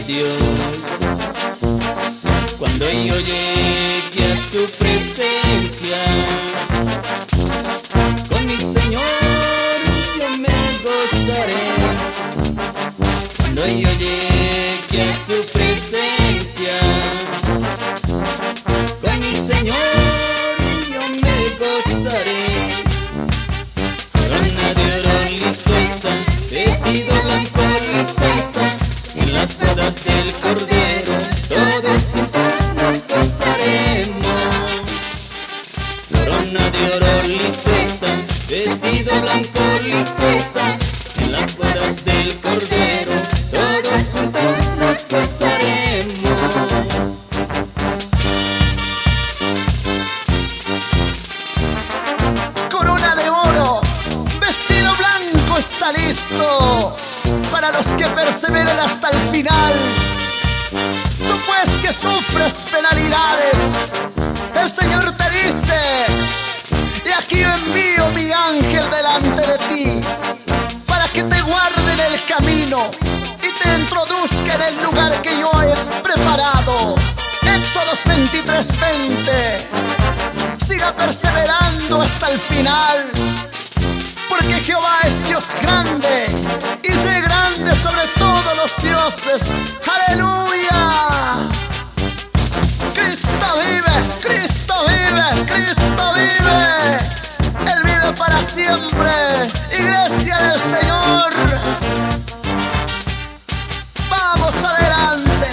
Dios. Cuando yo llegue a su presencia, con mi Señor yo me gozaré. Cuando yo llegue a su presencia, con mi Señor yo me gozaré. Corona de oro listo está, vestido blanco listo está, en las bodas del Cordero todos juntos nos gozaremos. Corona de oro listo está, vestido blanco listo está, en las bodas del Cordero todos juntos nos gozaremos. Corona de oro, vestido blanco está listo para los que perseveren hasta el final. Tú pues que sufres penalidades, el Señor te dice: y aquí yo envío mi ángel delante de ti, para que te guarde en el camino y te introduzca en el lugar que yo he preparado. Éxodos 23:20. Siga perseverando hasta el final, porque Jehová es Dios grande y es grande sobre todos los dioses. ¡Aleluya! Cristo vive, Cristo vive, Cristo vive. Él vive para siempre. Iglesia del Señor, vamos adelante,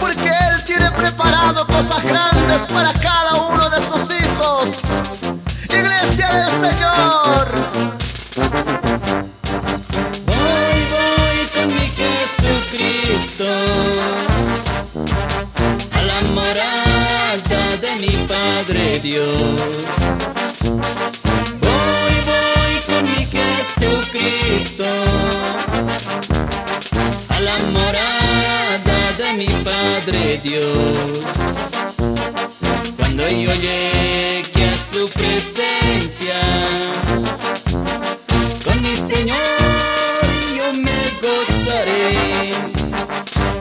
porque Él tiene preparado cosas grandes para cada uno de sus hijos. Iglesia del Señor, Voy con mi Jesucristo a la morada de mi Padre Dios. Voy con mi Jesucristo a la morada de mi Padre Dios. Cuando yo llegue a su presencia, con mi Señor yo me gozaré.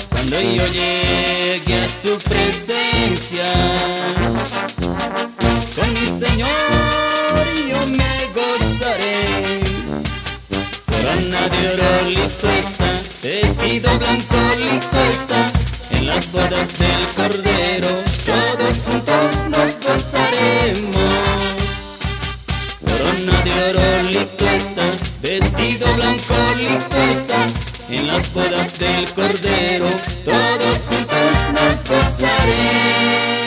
Cuando yo llegue a su presencia, con mi Señor yo me gozaré. Corona de oro listo está, vestido blanco listo está, en las bodas del Cordero todos juntos nos gozaremos. Corona de oro listo está, vestido blanco listo está, en las bodas del Cordero todos juntos nos gozaremos.